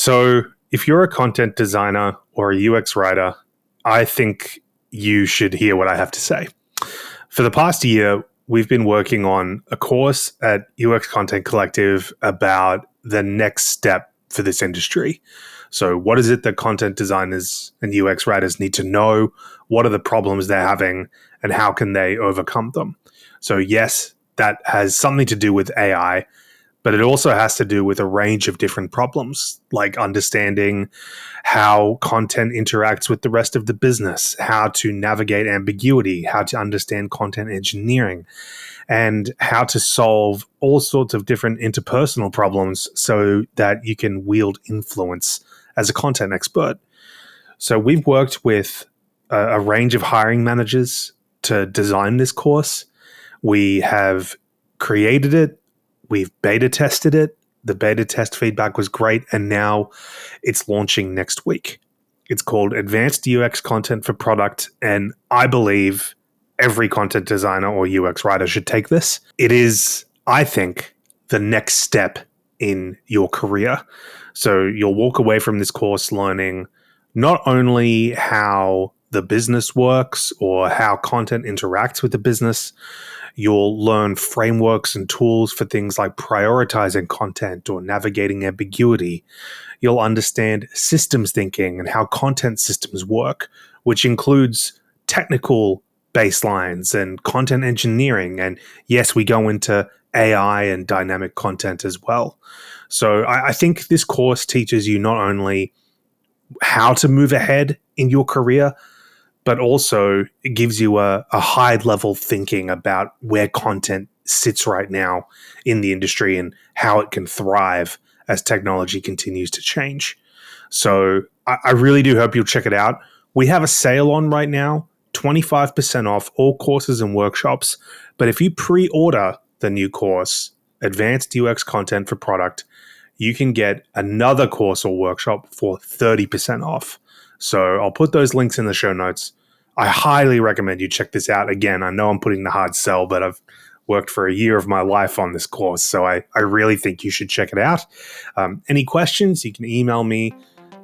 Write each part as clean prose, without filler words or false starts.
So if you're a content designer or a UX writer, I think you should hear what I have to say. For the past year, we've been working on a course at UX Content Collective about the next step for this industry. So what is it that content designers and UX writers need to know? What are the problems they're having and how can they overcome them? So yes, that has something to do with AI, but it also has to do with a range of different problems, like understanding how content interacts with the rest of the business, how to navigate ambiguity, how to understand content engineering, and how to solve all sorts of different interpersonal problems so that you can wield influence as a content expert. So we've worked with a range of hiring managers to design this course. We have created it. We've beta tested it. The beta test feedback was great, and now it's launching next week. It's called Advanced UX Content for Product, and I believe every content designer or UX writer should take this. It is, I think, the next step in your career. So you'll walk away from this course learning not only how the business works or how content interacts with the business. You'll learn frameworks and tools for things like prioritizing content or navigating ambiguity. You'll understand systems thinking and how content systems work, which includes technical baselines and content engineering. And yes, we go into AI and dynamic content as well. So I think this course teaches you not only how to move ahead in your career, but also it gives you a high level thinking about where content sits right now in the industry and how it can thrive as technology continues to change. So I really do hope you'll check it out. We have a sale on right now, 25% off all courses and workshops. But if you pre-order the new course, Advanced UX Content for Product, you can get another course or workshop for 30% off. So I'll put those links in the show notes. I highly recommend you check this out. Again, I know I'm putting the hard sell, but I've worked for a year of my life on this course, so I really think you should check it out. Any questions, you can email me,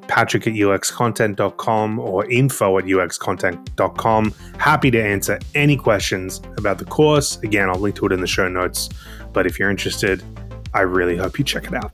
patrick@uxcontent.com or info@uxcontent.com. Happy to answer any questions about the course. Again, I'll link to it in the show notes. But if you're interested, I really hope you check it out.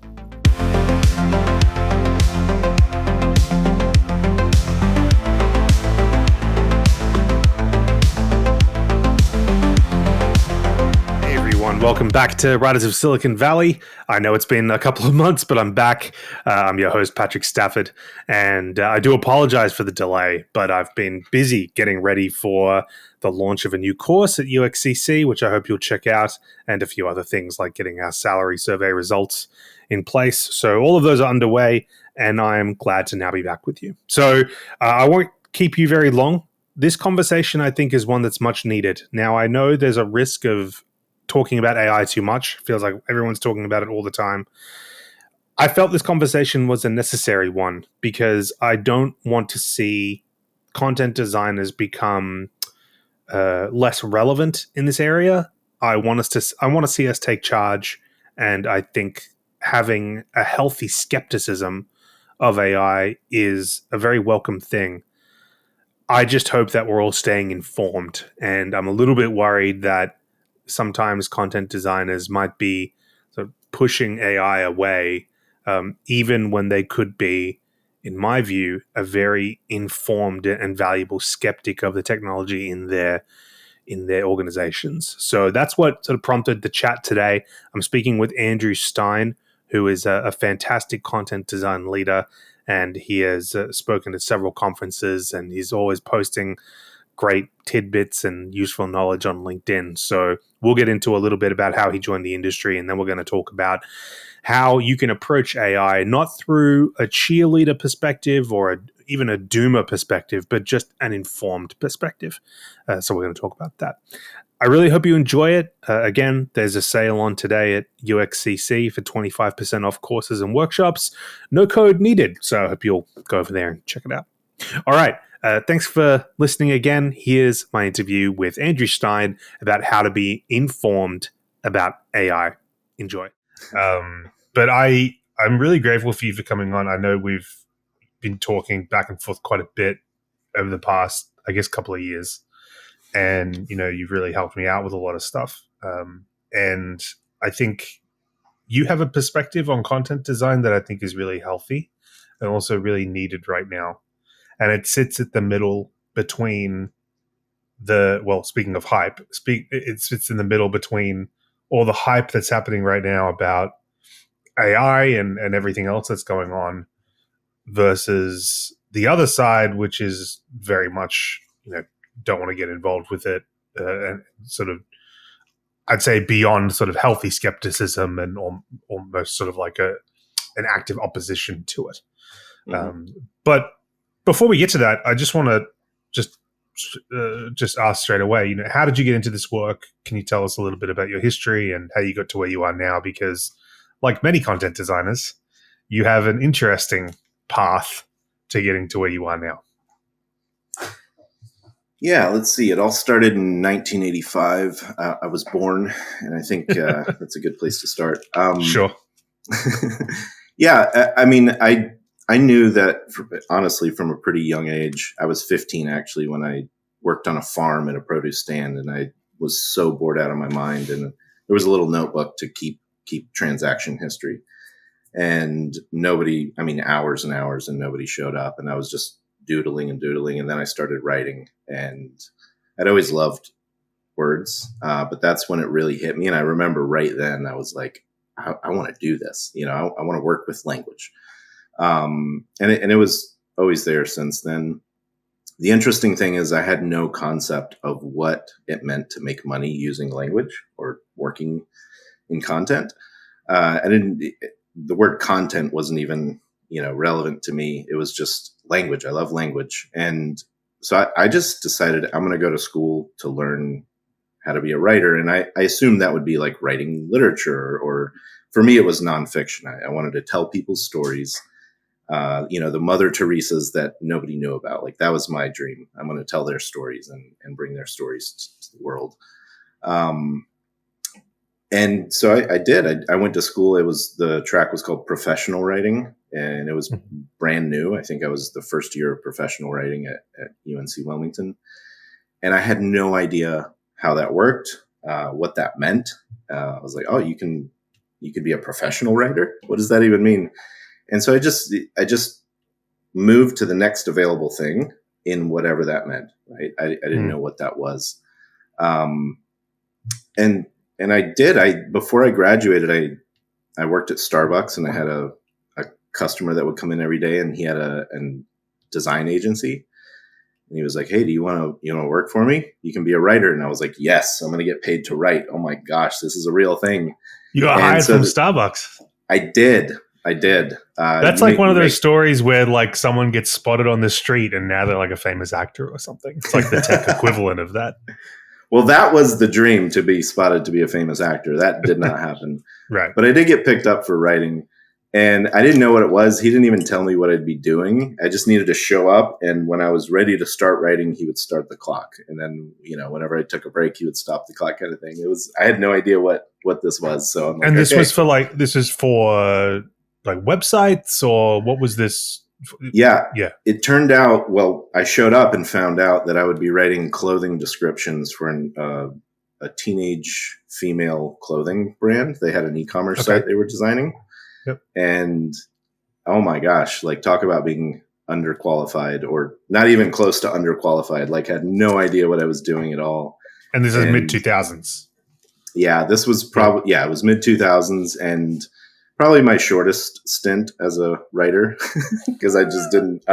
Welcome back to Writers of Silicon Valley. I know it's been a couple of months, but I'm back. I'm your host, Patrick Stafford, and I do apologize for the delay, but I've been busy getting ready for the launch of a new course at UXCC, which I hope you'll check out, and a few other things like getting our salary survey results in place. So all of those are underway, and I'm glad to now be back with you. So I won't keep you very long. This conversation, I think, is one that's much needed. Now, I know there's a risk of talking about AI too much. Feels like everyone's talking about it all the time. I felt this conversation was a necessary one because I don't want to see content designers become less relevant in this area. I want to see us take charge, and I think having a healthy skepticism of AI is a very welcome thing. I just hope that we're all staying informed, and I'm a little bit worried that sometimes content designers might be sort of pushing AI away, even when they could be, in my view, a very informed and valuable skeptic of the technology in their organizations. So that's what sort of prompted the chat today. I'm speaking with Andrew Stein, who is a fantastic content design leader, and he has spoken at several conferences, and he's always posting great tidbits and useful knowledge on LinkedIn. So we'll get into a little bit about how he joined the industry, and then we're going to talk about how you can approach AI not through a cheerleader perspective or even a doomer perspective, but just an informed perspective. So we're going to talk about that. I really hope you enjoy it. Again, there's a sale on today at UXCC for 25% off courses and workshops. No code needed. So I hope you'll go over there and check it out. All right. Thanks for listening again. Here's my interview with Andrew Stein about how to be informed about AI. Enjoy. But I I'm really grateful for you for coming on. I know we've been talking back and forth quite a bit over the past, I guess, couple of years. And, you've really helped me out with a lot of stuff. And I think you have a perspective on content design that I think is really healthy and also really needed right now. And it sits at the middle between speaking of hype, it sits in the middle between all the hype that's happening right now about AI and everything else that's going on versus the other side, which is very much, don't want to get involved with it, and sort of, I'd say, beyond sort of healthy skepticism and almost sort of like an active opposition to it. Mm-hmm. But before we get to that, I just want to just ask straight away, how did you get into this work? Can you tell us a little bit about your history and how you got to where you are now? Because like many content designers, you have an interesting path to getting to where you are now. Yeah, let's see. It all started in 1985. I was born, and I think that's a good place to start. Sure. Yeah, I mean, I knew that, honestly, from a pretty young age. I was 15, actually, when I worked on a farm at a produce stand, and I was so bored out of my mind. And there was a little notebook to keep transaction history. And nobody, hours and hours, and nobody showed up. And I was just doodling. And then I started writing. And I'd always loved words, but that's when it really hit me. And I remember right then I was like, I want to do this. I want to work with language. And it was always there since then. The interesting thing is I had no concept of what it meant to make money using language or working in content. The word content wasn't even, relevant to me. It was just language. I love language. And so I just decided I'm going to go to school to learn how to be a writer. And I assumed that would be like writing literature, or for me, it was nonfiction. I wanted to tell people's stories, the Mother Teresas that nobody knew about. Like, that was my dream. I'm going to tell their stories and bring their stories to the world. And so I did. I went to school. The track was called professional writing, and it was brand new. I think I was the first year of professional writing at UNC Wilmington. And I had no idea how that worked, what that meant. I was like, oh, you can be a professional writer? What does that even mean? And so I just moved to the next available thing in whatever that meant, right? I didn't know what that was. And I did. Before I graduated, I worked at Starbucks, and I had a customer that would come in every day, and he had a design agency. And he was like, hey, do you want to work for me? You can be a writer. And I was like, yes, I'm going to get paid to write. Oh my gosh, this is a real thing. You got hired from Starbucks. I did. That's like one of those stories where like someone gets spotted on the street and now they're like a famous actor or something. It's like the tech equivalent of that. Well, that was the dream, to be spotted to be a famous actor. That did not happen. Right. But I did get picked up for writing, and I didn't know what it was. He didn't even tell me what I'd be doing. I just needed to show up. And when I was ready to start writing, he would start the clock. And then, whenever I took a break, he would stop the clock, kind of thing. I had no idea what this was. So I'm like, and this was for like websites, or what was this? Yeah. It turned out, I showed up and found out that I would be writing clothing descriptions for a teenage female clothing brand. They had an e-commerce site they were designing. Yep. And oh my gosh, like, talk about being underqualified, or not even close to underqualified. Like, had no idea what I was doing at all. And this is mid-2000s. Yeah, this was probably, it was mid-2000s, and probably my shortest stint as a writer, because I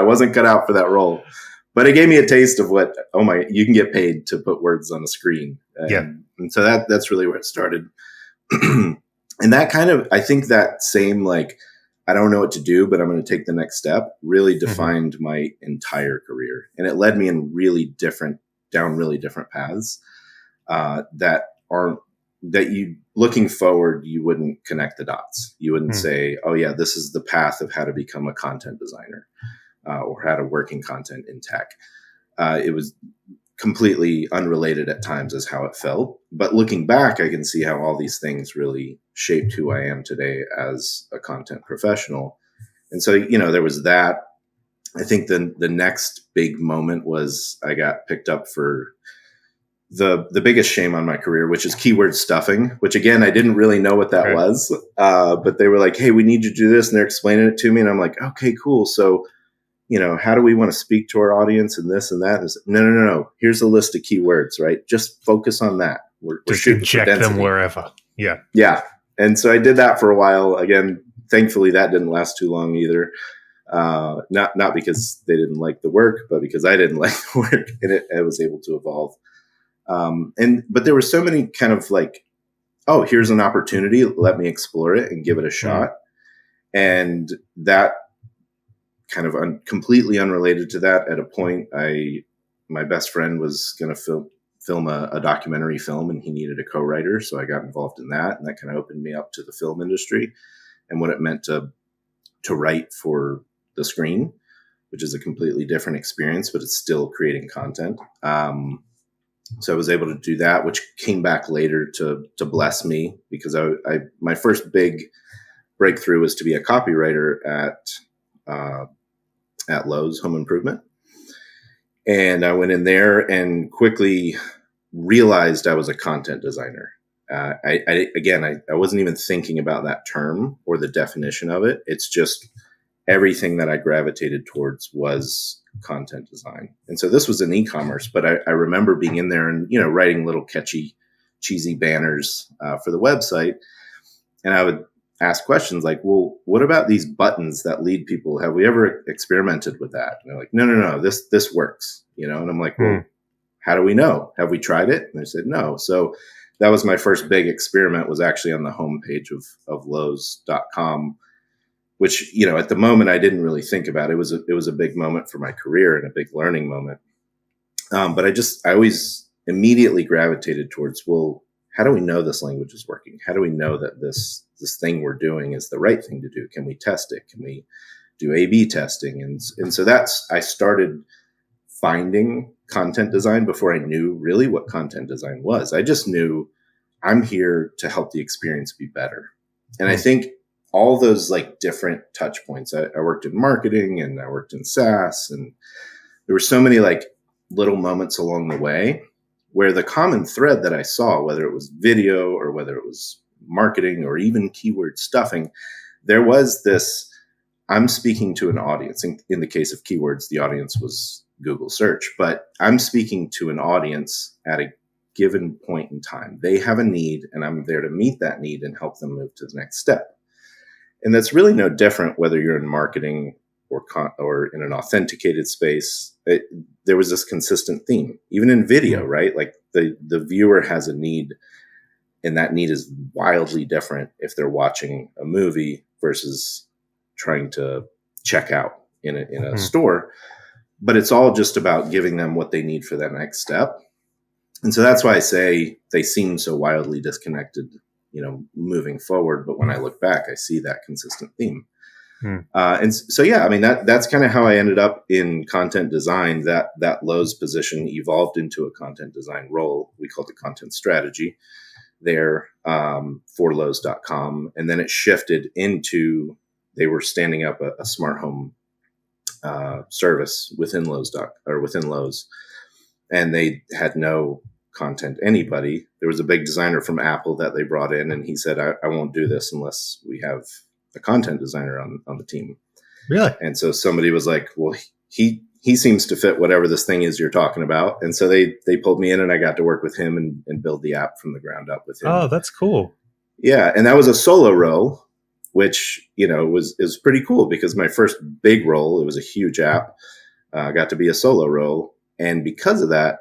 wasn't cut out for that role. But it gave me a taste of you can get paid to put words on a screen. And so that's really where it started. And that kind of, I think that same, like, I don't know what to do, but I'm going to take the next step, really defined my entire career. And it led me in down really different paths that you, looking forward, you wouldn't connect the dots. You wouldn't say, oh yeah, this is the path of how to become a content designer, or how to work in content in tech. completely unrelated at times is how it felt. But looking back, I can see how all these things really shaped who I am today as a content professional. And so, there was that. I think the next big moment was I got picked up for the biggest shame on my career, which is keyword stuffing, which again, I didn't really know what that was. But they were like, hey, we need you to do this. And they're explaining it to me. And I'm like, okay, cool. So, how do we want to speak to our audience and this and that? And no. Here's a list of keywords, right? Just focus on that. We're just inject them wherever. Yeah. Yeah. And so I did that for a while. Again, thankfully that didn't last too long either. Not because they didn't like the work, but because I didn't like the work, and it was able to evolve. But there were so many kind of like, oh, here's an opportunity. Let me explore it and give it a shot. And that kind of completely unrelated to that, at a point, my best friend was going to film a documentary film, and he needed a co-writer. So I got involved in that, and that kind of opened me up to the film industry and what it meant to write for the screen, which is a completely different experience, but it's still creating content. So I was able to do that, which came back later to bless me, because my first big breakthrough was to be a copywriter at Lowe's Home Improvement. And I went in there and quickly realized I was a content designer. I wasn't even thinking about that term or the definition of it. It's just everything that I gravitated towards was content design. And so this was in e-commerce, but I remember being in there and, writing little catchy, cheesy banners for the website. And I would ask questions like, well, what about these buttons that lead people? Have we ever experimented with that? And they're like, no, this works, and I'm like, well, how do we know? Have we tried it? And they said, no. So that was my first big experiment, was actually on the homepage of Lowe's.com, which, at the moment I didn't really think about. It was a big moment for my career and a big learning moment. But I always immediately gravitated towards, well, how do we know this language is working? How do we know that this thing we're doing is the right thing to do? Can we test it? Can we do A/B testing? And so I started finding content design before I knew really what content design was. I just knew I'm here to help the experience be better. And I think all those like different touch points, I worked in marketing and I worked in SaaS, and there were so many like little moments along the way where the common thread that I saw, whether it was video or whether it was marketing or even keyword stuffing, there was this, I'm speaking to an audience. In the case of keywords, the audience was Google search, but I'm speaking to an audience at a given point in time. They have a need, and I'm there to meet that need and help them move to the next step. And that's really no different whether you're in marketing or in an authenticated space. There was this consistent theme, even in video, right? Like the viewer has a need, and that need is wildly different if they're watching a movie versus trying to check out in a store. But it's all just about giving them what they need for that next step. And so that's why I say they seem so wildly disconnected, moving forward. But when I look back, I see that consistent theme. And so, yeah, I mean, that's kind of how I ended up in content design. That Lowe's position evolved into a content design role. We called it content strategy there for Lowe's.com. And then it shifted into, they were standing up a smart home service within Lowe's. And they had no content anybody. There was a big designer from Apple that they brought in, and he said, I won't do this unless we have a content designer on the team. Really? And so somebody was like, well, he seems to fit whatever this thing is you're talking about. And so they pulled me in, and I got to work with him and build the app from the ground up with him. Oh, that's cool. Yeah. And that was a solo role, which, is pretty cool, because my first big role, it was a huge app, got to be a solo role. And because of that,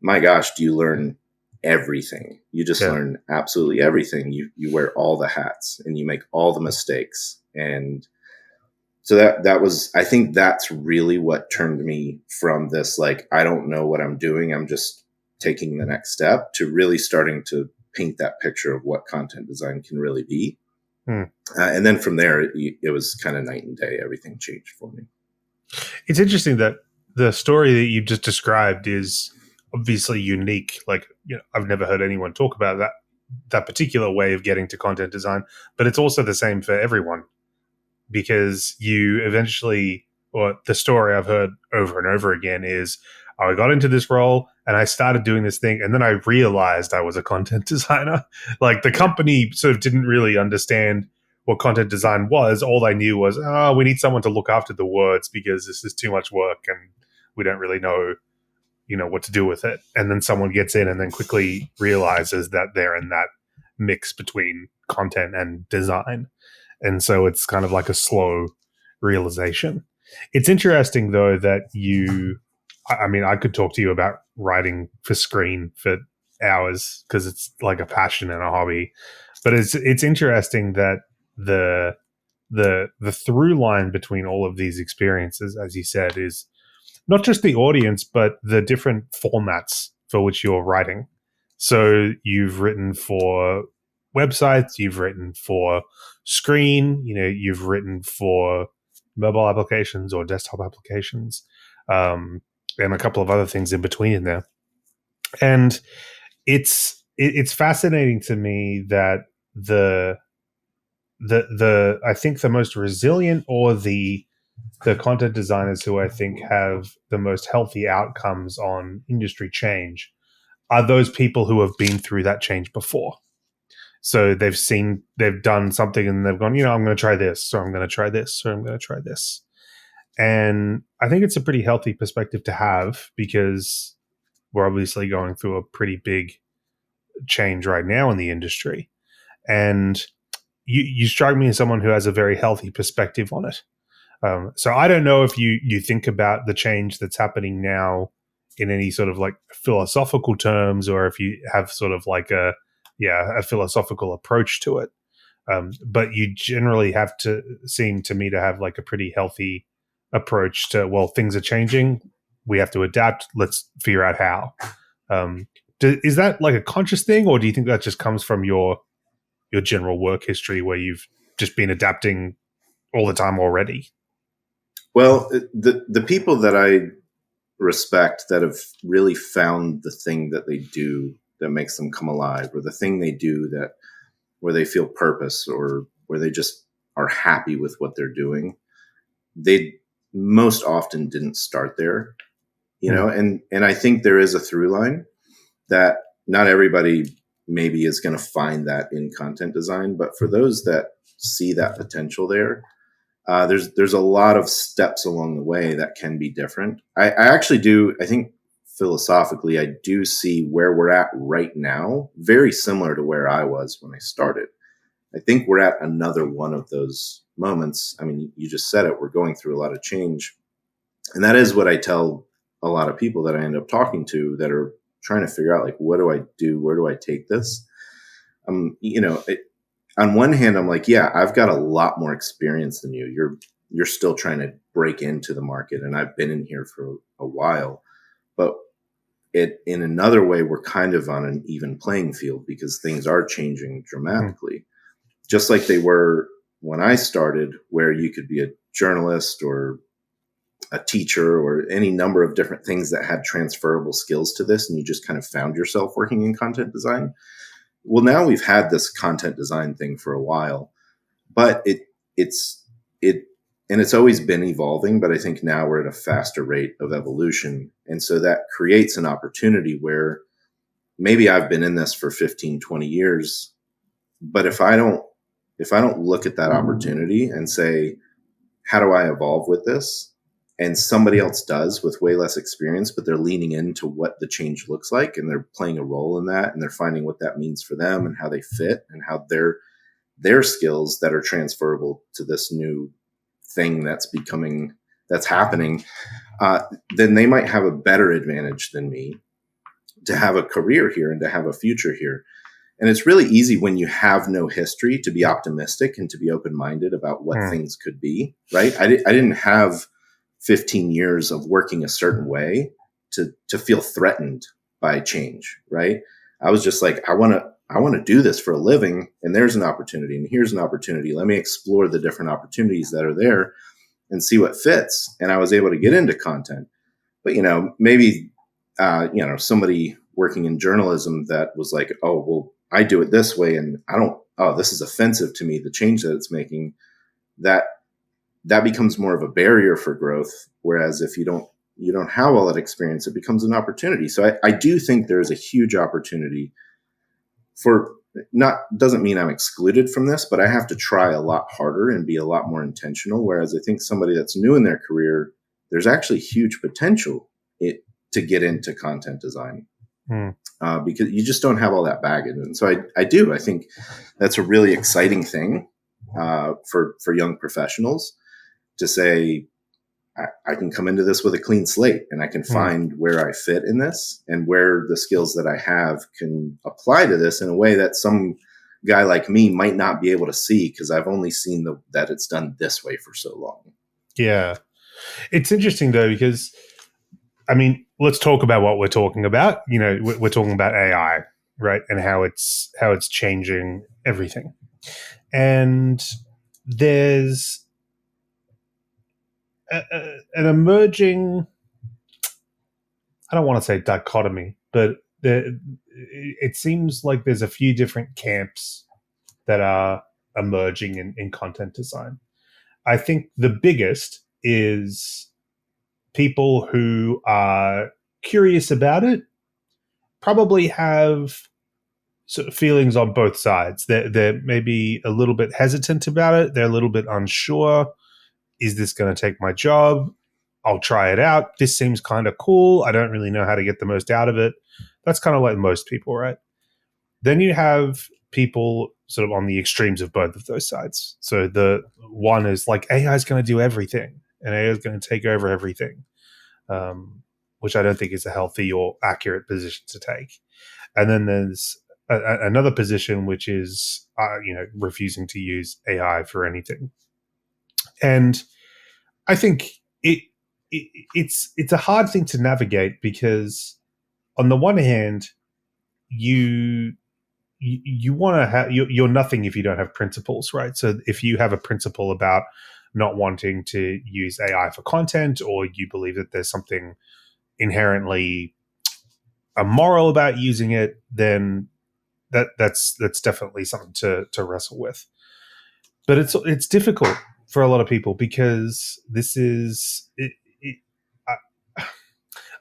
my gosh, do you learn everything. You just learn absolutely everything. You wear all the hats and you make all the mistakes. And so that was, I think that's really what turned me from this, like, I don't know what I'm doing, I'm just taking the next step, to really starting to paint that picture of what content design can really be. And then from there, it was kind of night and day. Everything changed for me. It's interesting that the story that you just described is obviously unique. Like, I've never heard anyone talk about that particular way of getting to content design, but it's also the same for everyone, because you eventually, or the story I've heard over and over again is, I got into this role and I started doing this thing, and then I realized I was a content designer. Like, the company sort of didn't really understand what content design was. All they knew was, oh, we need someone to look after the words because this is too much work and we don't really know what to do with it. And then someone gets in and then quickly realizes that they're in that mix between content and design. And so it's kind of like a slow realization. It's interesting, though, that I could talk to you about writing for screen for hours because it's like a passion and a hobby. But it's interesting that the through line between all of these experiences, as you said, is not just the audience, but the different formats for which you're writing. So you've written for websites, you've written for screen, you've written for mobile applications or desktop applications, and a couple of other things in between in there. And it's fascinating to me that the I think the most resilient, or the content designers who I think have the most healthy outcomes on industry change are those people who have been through that change before. So they've done something and they've gone, I'm going to try this, or I'm going to try this, or I'm going to try this. And I think it's a pretty healthy perspective to have, because we're obviously going through a pretty big change right now in the industry. And you strike me as someone who has a very healthy perspective on it. So I don't know if you think about the change that's happening now in any sort of like philosophical terms, or if you have sort of like a philosophical approach to it. But you generally have to seem to me to have like a pretty healthy approach to, well, things are changing, we have to adapt, let's figure out how. Is that like a conscious thing, or do you think that just comes from your general work history where you've just been adapting all the time already? Well, the people that I respect that have really found the thing that they do that makes them come alive, or the thing they do that where they feel purpose, or where they just are happy with what they're doing, they most often didn't start there, and I think there is a through line that not everybody maybe is going to find that in content design, but for those that see that potential there, there's a lot of steps along the way that can be different. I actually do. I think philosophically, I do see where we're at right now very similar to where I was when I started. I think we're at another one of those moments. I mean, you just said it. We're going through a lot of change, and that is what I tell a lot of people that I end up talking to that are trying to figure out, like, what do I do? Where do I take this? On one hand, I'm like, yeah, I've got a lot more experience than you. You're still trying to break into the market, and I've been in here for a while. But in another way, we're kind of on an even playing field because things are changing dramatically, just like they were when I started, where you could be a journalist or a teacher or any number of different things that had transferable skills to this, and you just kind of found yourself working in content design. Well, now we've had this content design thing for a while, but it's always been evolving, but I think now we're at a faster rate of evolution. And so that creates an opportunity where maybe I've been in this for 15, 20 years, but if I don't look at that opportunity and say, how do I evolve with this? And somebody else does with way less experience, but they're leaning into what the change looks like, and they're playing a role in that, and they're finding what that means for them and how they fit and how their skills that are transferable to this new thing that's happening, then they might have a better advantage than me to have a career here and to have a future here. And it's really easy when you have no history to be optimistic and to be open-minded about what things could be, right? I didn't have 15 years of working a certain way to feel threatened by change, right? I was just like, I want to do this for a living, and there's an opportunity, and here's an opportunity. Let me explore the different opportunities that are there and see what fits. And I was able to get into content. But, maybe somebody working in journalism that was like, oh, well, I do it this way, and this is offensive to me, the change that it's making, that becomes more of a barrier for growth. Whereas if you don't have all that experience, it becomes an opportunity. So I do think there's a huge opportunity for, doesn't mean I'm excluded from this, but I have to try a lot harder and be a lot more intentional. Whereas I think somebody that's new in their career, there's actually huge potential to get into content design. Because you just don't have all that baggage. And so I think that's a really exciting thing for young professionals to say, I can come into this with a clean slate, and I can find where I fit in this and where the skills that I have can apply to this in a way that some guy like me might not be able to see, because I've only seen that it's done this way for so long. Yeah. It's interesting though, because I mean, let's talk about what we're talking about. We're talking about AI, right? And how it's changing everything. And there's an emerging, I don't want to say dichotomy, but it seems like there's a few different camps that are emerging in content design. I think the biggest is people who are curious about it, probably have sort of feelings on both sides. They're maybe a little bit hesitant about it. They're a little bit unsure. Is this going to take my job? I'll try it out. This seems kind of cool. I don't really know how to get the most out of it. That's kind of like most people, right? Then you have people sort of on the extremes of both of those sides. So the one is like, AI is going to do everything, and AI is going to take over everything, which I don't think is a healthy or accurate position to take. And then there's another position, which is, refusing to use AI for anything. And I think it's a hard thing to navigate, because on the one hand, you want to have, you're nothing if you don't have principles, right? So if you have a principle about not wanting to use AI for content, or you believe that there's something inherently immoral about using it, then that's definitely something to wrestle with. But it's difficult for a lot of people, because this is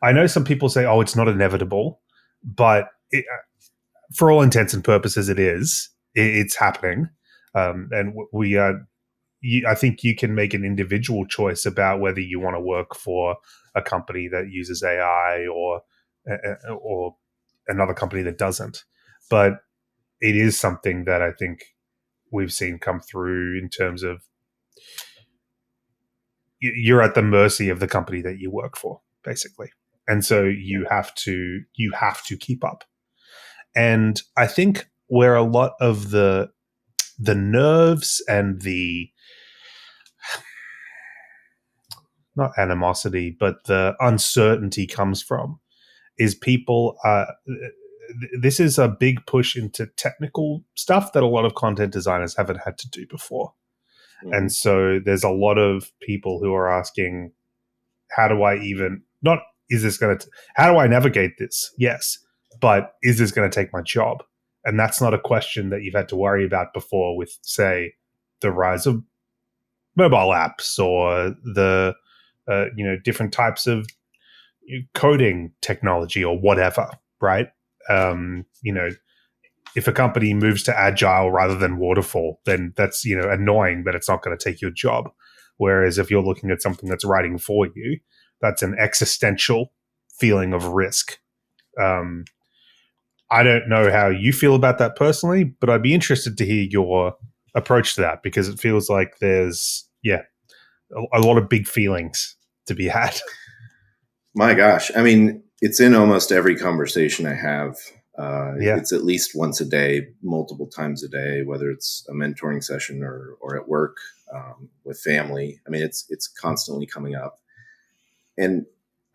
I know some people say, oh, it's not inevitable, but for all intents and purposes, it is. It's happening, and we are. I think you can make an individual choice about whether you want to work for a company that uses AI or another company that doesn't. But it is something that I think we've seen come through in terms of you're at the mercy of the company that you work for, basically, and so you have to keep up. And I think where a lot of the nerves and the, not animosity, but the uncertainty comes from is people this is a big push into technical stuff that a lot of content designers haven't had to do before. And so there's a lot of people who are asking, how do I even, not is this going to, how do I navigate this? Yes, but is this going to take my job? And that's not a question that you've had to worry about before with, say, the rise of mobile apps, or the different types of coding technology or whatever, right? If a company moves to agile rather than waterfall, then that's annoying, but it's not going to take your job. Whereas if you're looking at something that's writing for you, that's an existential feeling of risk. I don't know how you feel about that personally, but I'd be interested to hear your approach to that, because it feels like there's a lot of big feelings to be had. My gosh. I mean, it's in almost every conversation I have. It's at least once a day, multiple times a day, whether it's a mentoring session or at work, with family. I mean, it's constantly coming up. And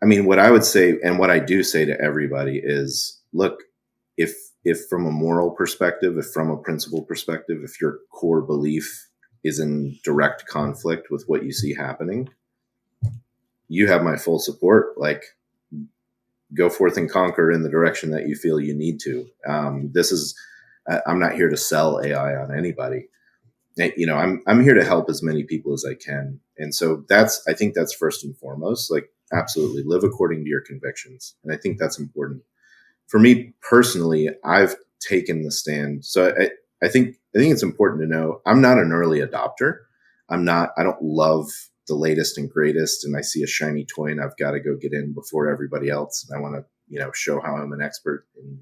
I mean, what I would say, and what I do say to everybody is, look, if from a moral perspective, if from a principle perspective, if your core belief is in direct conflict with what you see happening, you have my full support. Like, go forth and conquer in the direction that you feel you need to. I'm not here to sell AI on anybody. I'm here to help as many people as I can. And so I think that's first and foremost, like, absolutely live according to your convictions. And I think that's important. For me personally, I've taken the stand. So I think it's important to know I'm not an early adopter. I don't love the latest and greatest, and I see a shiny toy and I've got to go get in before everybody else. And I want to, show how I'm an expert in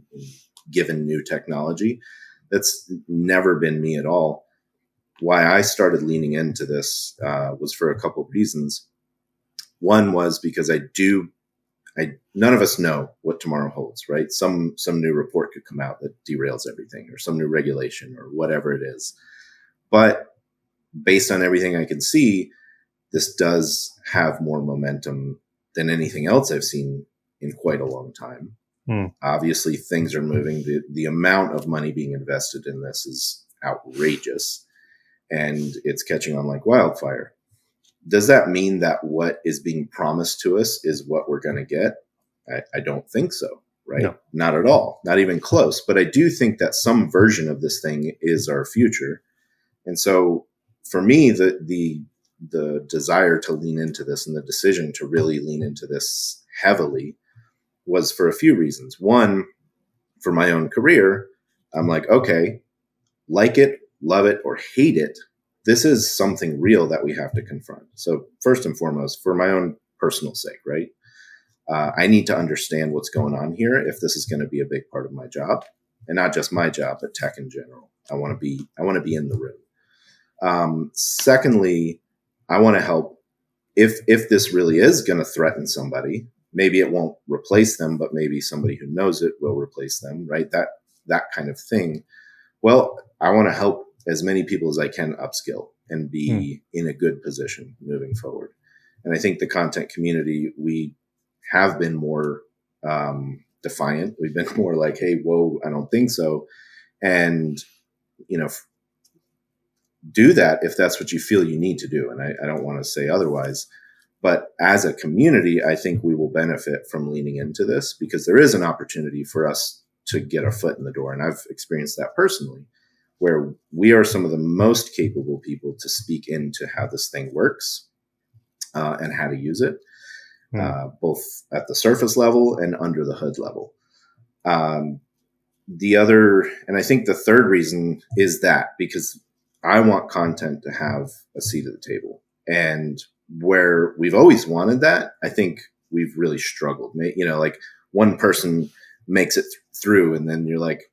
given new technology. That's never been me at all. Why I started leaning into this was for a couple of reasons. One was because none of us know what tomorrow holds, right? Some new report could come out that derails everything, or some new regulation, or whatever it is. But based on everything I can see, this does have more momentum than anything else I've seen in quite a long time. Obviously, things are moving. The amount of money being invested in this is outrageous, and it's catching on like wildfire. Does that mean that what is being promised to us is what we're going to get? I don't think so, right? No. Not at all, not even close. But I do think that some version of this thing is our future. And so for me, the desire to lean into this and the decision to really lean into this heavily was for a few reasons. One, for my own career, I'm like, okay, like it, love it, or hate it, this is something real that we have to confront. So first and foremost, for my own personal sake, right? I need to understand what's going on here if this is going to be a big part of my job, and not just my job, but tech in general. I want to be in the room. Secondly, I want to help if this really is going to threaten somebody. Maybe it won't replace them, but maybe somebody who knows it will replace them, right? That kind of thing. Well, I want to help as many people as I can upskill and be in a good position moving forward. And I think the content community, we have been more defiant. We've been more like, hey, whoa, I don't think so. And, do that if that's what you feel you need to do. And I don't want to say otherwise. But as a community, I think we will benefit from leaning into this, because there is an opportunity for us to get our foot in the door. And I've experienced that personally, where we are some of the most capable people to speak into how this thing works and how to use it, both at the surface level and under the hood level. The other, and I think the third reason is that because I want content to have a seat at the table. And where we've always wanted that, I think we've really struggled. Like one person makes it through, and then you're like,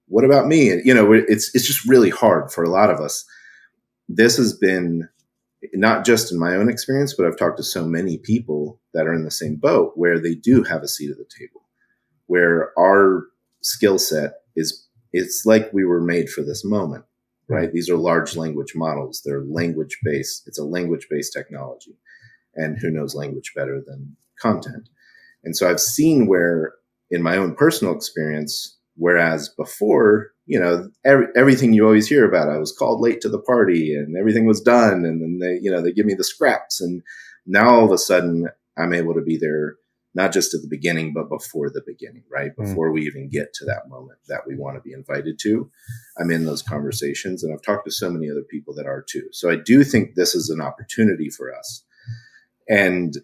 what about me? And, it's just really hard for a lot of us. This has been not just in my own experience, but I've talked to so many people that are in the same boat where they do have a seat at the table, where our skill set it's like we were made for this moment, right? These are large language models. They're language-based. It's a language-based technology. And who knows language better than content? And so I've seen where, in my own personal experience, whereas before, everything you always hear about, I was called late to the party and everything was done. And then they give me the scraps. And now all of a sudden I'm able to be there, not just at the beginning, but before the beginning, right? Before we even get to that moment that we want to be invited to, I'm in those conversations, and I've talked to so many other people that are too. So I do think this is an opportunity for us. And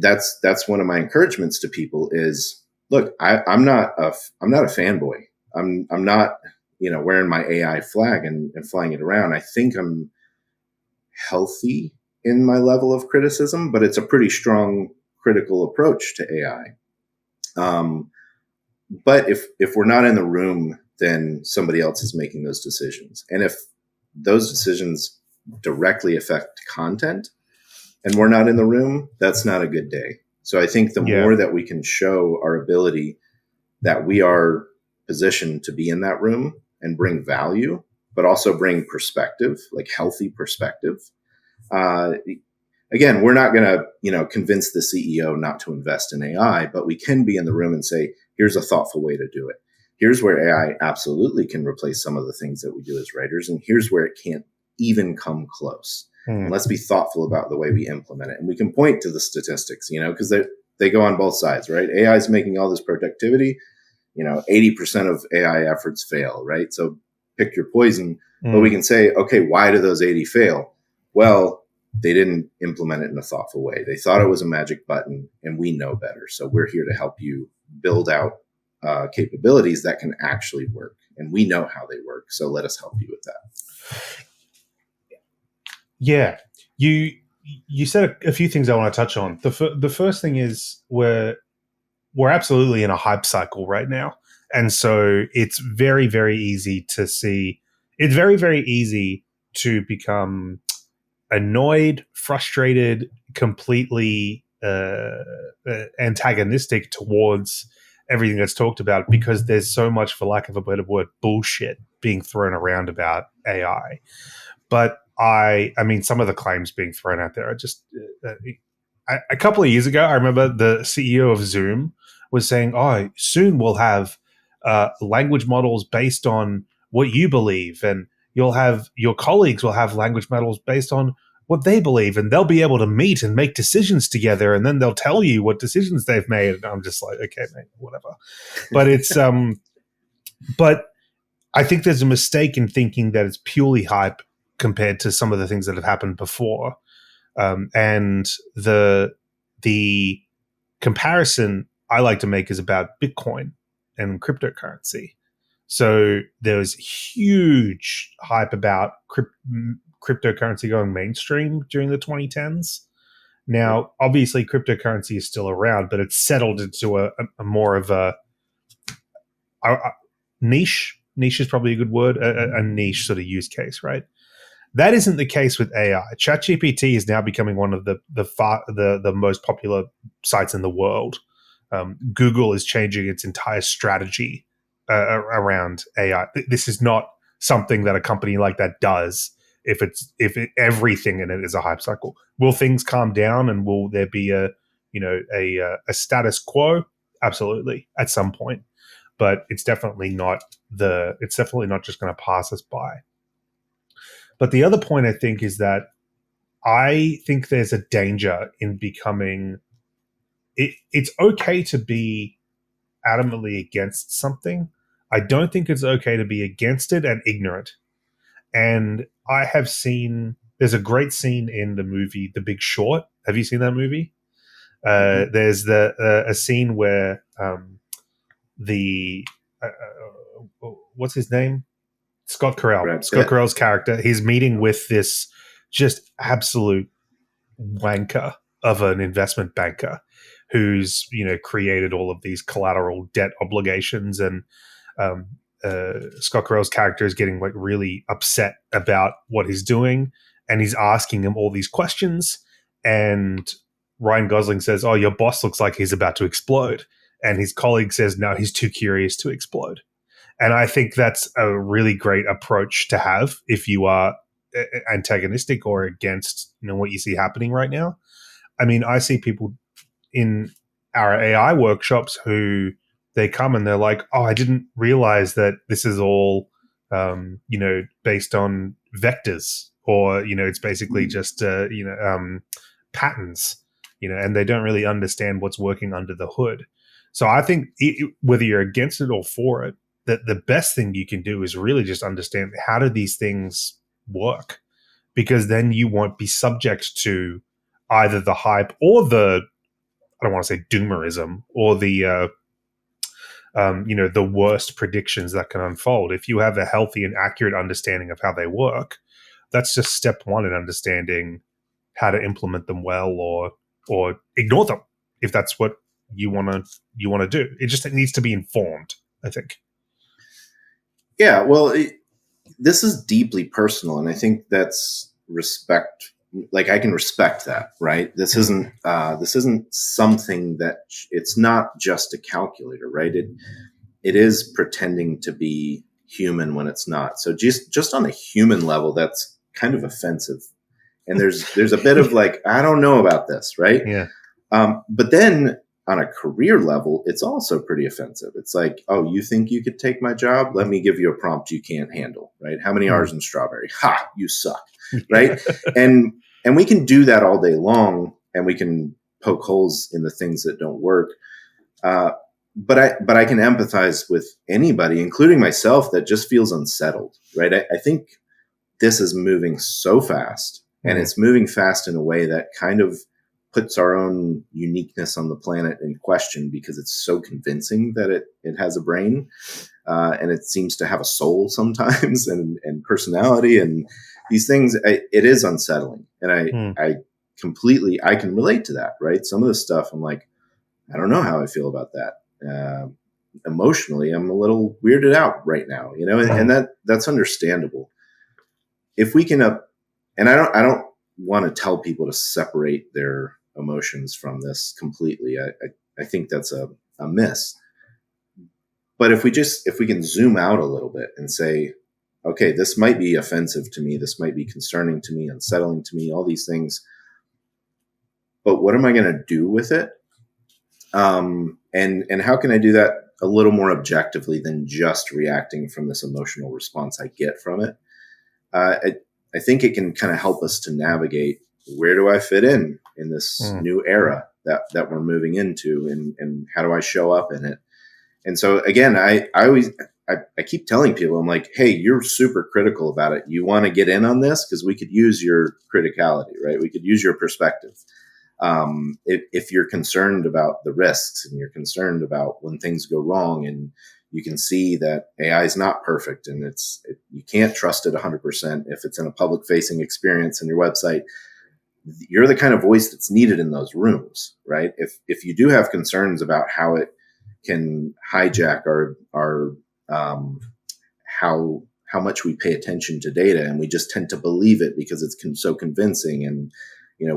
that's one of my encouragements to people is, look, I'm not a fanboy. I'm not, wearing my AI flag and flying it around. I think I'm healthy in my level of criticism, but it's a pretty strong critical approach to AI. But if we're not in the room, then somebody else is making those decisions. And if those decisions directly affect content and we're not in the room, that's not a good day. So I think the more that we can show our ability that we are positioned to be in that room and bring value, but also bring perspective, like healthy perspective. Again, we're not going to, convince the CEO not to invest in AI, but we can be in the room and say, here's a thoughtful way to do it. Here's where AI absolutely can replace some of the things that we do as writers. And here's where it can't even come close. And let's be thoughtful about the way we implement it. And we can point to the statistics, because they go on both sides, right? AI is making all this productivity. 80% of AI efforts fail, right? So pick your poison. But we can say, okay, why do those 80 fail? Well, they didn't implement it in a thoughtful way. They thought it was a magic button, and we know better. So we're here to help you build out capabilities that can actually work. And we know how they work. So let us help you with that. Yeah. You said a few things I want to touch on. The first thing is we're absolutely in a hype cycle right now. And so it's very, very easy to see. It's very, very easy to become annoyed, frustrated, completely antagonistic towards everything that's talked about because there's so much, for lack of a better word, bullshit being thrown around about AI. But I mean, some of the claims being thrown out there are just a couple of years ago, I remember the CEO of Zoom was saying, "Oh, soon we'll have language models based on what you believe, and you'll have your colleagues will have language models based on what they believe, and they'll be able to meet and make decisions together, and then they'll tell you what decisions they've made." And I'm just like, okay, mate, whatever. But it's but I think there's a mistake in thinking that it's purely hype compared to some of the things that have happened before. And the comparison I like to make is about Bitcoin and cryptocurrency. So there was huge hype about cryptocurrency going mainstream during the 2010s. Now, obviously, cryptocurrency is still around, but it's settled into a more of a niche. Niche is probably a good word. A niche sort of use case, right? That isn't the case with AI. ChatGPT is now becoming one of the most popular sites in the world. Google is changing its entire strategy around AI. This is not something that a company like that does. If everything in it is a hype cycle, will things calm down and will there be a status quo? Absolutely, at some point, but it's definitely not just going to pass us by. But the other point I think is that I think there's a danger in becoming it's okay to be adamantly against something. I don't think it's okay to be against it and ignorant. And I have seen there's a great scene in the movie The Big Short. Have you seen that movie? There's a scene where what's his name? Scott Carell. Scott Carell's character, he's meeting with this just absolute wanker of an investment banker who's, created all of these collateral debt obligations. And Scott Carell's character is getting like really upset about what he's doing. And he's asking him all these questions. And Ryan Gosling says, "Oh, your boss looks like he's about to explode." And his colleague says, "No, he's too curious to explode." And I think that's a really great approach to have if you are antagonistic or against what you see happening right now. I mean, I see people in our AI workshops who they come and they're like, "Oh, I didn't realize that this is all based on vectors, or it's basically just patterns, and they don't really understand what's working under the hood." So I think whether you're against it or for it, that the best thing you can do is really just understand how do these things work, because then you won't be subject to either the hype or I don't want to say doomerism or the worst predictions that can unfold. If you have a healthy and accurate understanding of how they work, that's just step one in understanding how to implement them well or ignore them if that's what you want to do. It needs to be informed, I think. Yeah, well, this is deeply personal, and I think that's respect. Like, I can respect that, right? This isn't something that it's not just a calculator, right? It is pretending to be human when it's not. So just on a human level, that's kind of offensive. And there's a bit of like, I don't know about this, right? Yeah. But then on a career level, it's also pretty offensive. It's like, "Oh, you think you could take my job? Let me give you a prompt you can't handle," right? "How many R's in strawberry?" "Ha, you suck," right? And we can do that all day long, and we can poke holes in the things that don't work. But I can empathize with anybody, including myself, that just feels unsettled, right? I think this is moving so fast, and it's moving fast in a way that kind of puts our own uniqueness on the planet in question, because it's so convincing that it has a brain, and it seems to have a soul sometimes, and personality, and these things. It is unsettling, and I can relate to that, right? Some of the stuff I'm like, I don't know how I feel about that. Emotionally, I'm a little weirded out right now, and that's understandable. If we can, and I don't want to tell people to separate their emotions from this completely. I think that's a miss. But if we can zoom out a little bit and say, okay, this might be offensive to me, this might be concerning to me, unsettling to me, all these things, but what am I going to do with it? And how can I do that a little more objectively than just reacting from this emotional response I get from it? I think it can kind of help us to navigate, where do I fit in this new era that we're moving into, and how do I show up in it? And so again, I keep telling people, I'm like, hey, you're super critical about it. You want to get in on this? Because we could use your criticality, right? We could use your perspective. If you're concerned about the risks, and you're concerned about when things go wrong, and you can see that AI is not perfect, and you can't trust it 100% if it's in a public facing experience in your website, you're the kind of voice that's needed in those rooms, right? If you do have concerns about how it can hijack our how much we pay attention to data, and we just tend to believe it because it's so convincing, and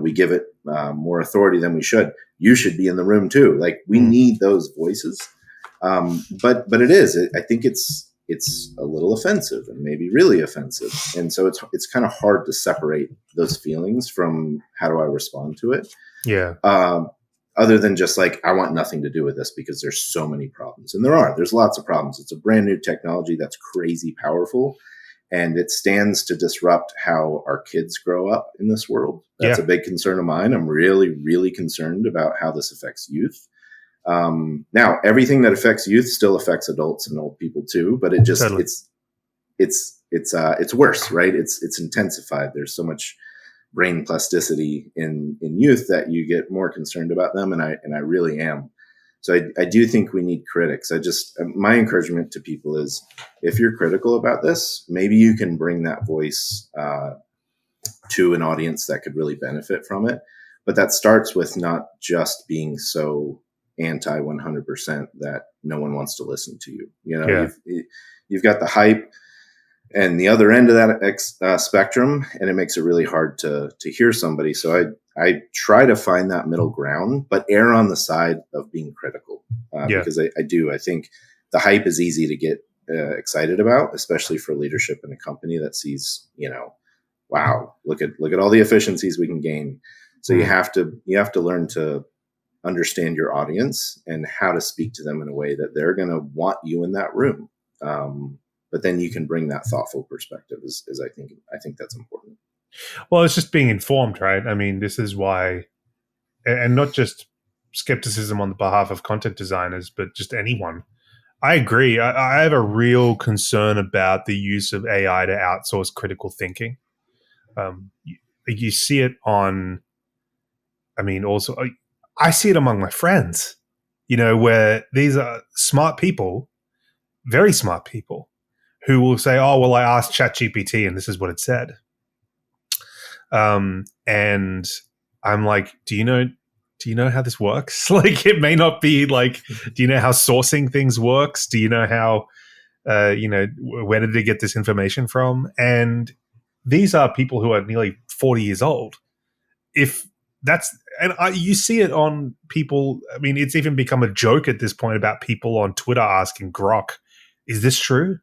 we give it more authority than we should. You should be in the room too. Like, we need those voices. But it is. I think it's a little offensive, and maybe really offensive, and so it's kind of hard to separate those feelings from how do I respond to it. Yeah. Other than just like, I want nothing to do with this because there's so many problems, and there's lots of problems. It's a brand new technology that's crazy powerful, and it stands to disrupt how our kids grow up in this world. That's a big concern of mine. I'm really, really concerned about how this affects youth. Now, everything that affects youth still affects adults and old people too, but it just it's worse, right? It's intensified. There's so much brain plasticity in youth that you get more concerned about them, and I really am. So I do think we need critics. My encouragement to people is, if you're critical about this, maybe you can bring that voice to an audience that could really benefit from it. But that starts with not just being so anti 100% that no one wants to listen to you. You've got the hype and the other end of that spectrum, and it makes it really hard to hear somebody. So I try to find that middle ground, but err on the side of being critical, because I think the hype is easy to get excited about, especially for leadership in a company that sees, wow, look at all the efficiencies we can gain. So you have to learn to understand your audience and how to speak to them in a way that they're going to want you in that room. But then you can bring that thoughtful perspective, as I think that's important. Well, it's just being informed, right? I mean, this is why, and not just skepticism on the behalf of content designers, but just anyone. I agree. I have a real concern about the use of AI to outsource critical thinking. You see it on, also, I see it among my friends, where these are smart people, very smart people, who will say, oh, well, I asked ChatGPT and this is what it said. And I'm like, do you know how this works? Like, it may not be like, do you know how sourcing things works? Do you know how, where did they get this information from? And these are people who are nearly 40 years old. You see it on people. I mean, it's even become a joke at this point about people on Twitter asking Grok, is this true?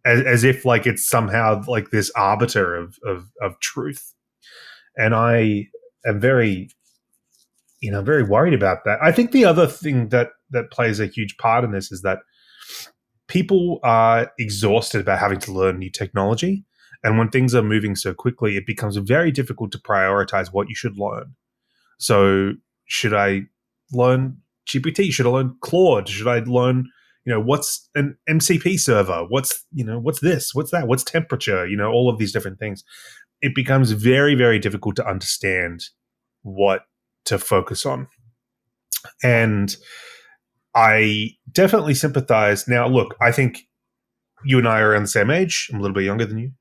As if like it's somehow like this arbiter of truth. And I am very worried about that. I think the other thing that plays a huge part in this is that people are exhausted about having to learn new technology. And when things are moving so quickly, it becomes very difficult to prioritize what you should learn. So Should I learn GPT? Should I learn Claude? Should I learn, what's an MCP server? What's this? What's that? What's temperature? All of these different things. It becomes very, very difficult to understand what to focus on. And I definitely sympathize. Now, look, I think you and I are around the same age. I'm a little bit younger than you,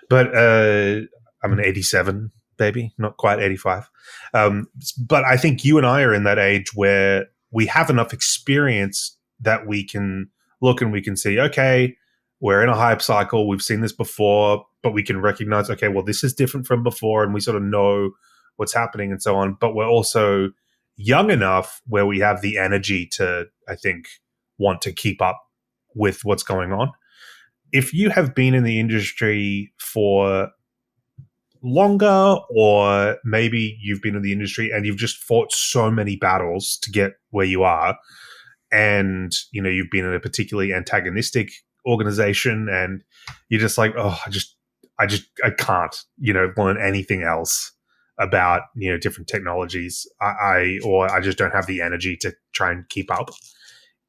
but I'm an 87 baby, not quite 85. But I think you and I are in that age where we have enough experience that we can look and we can see, okay, we're in a hype cycle. We've seen this before, but we can recognize, okay, well, this is different from before, and we sort of know what's happening and so on. But we're also young enough where we have the energy to, I think, want to keep up with what's going on. If you have been in the industry for longer, or maybe you've been in the industry and you've just fought so many battles to get where you are, and you've been in a particularly antagonistic organization, and you're just like, oh, I can't learn anything else about different technologies. I just don't have the energy to try and keep up.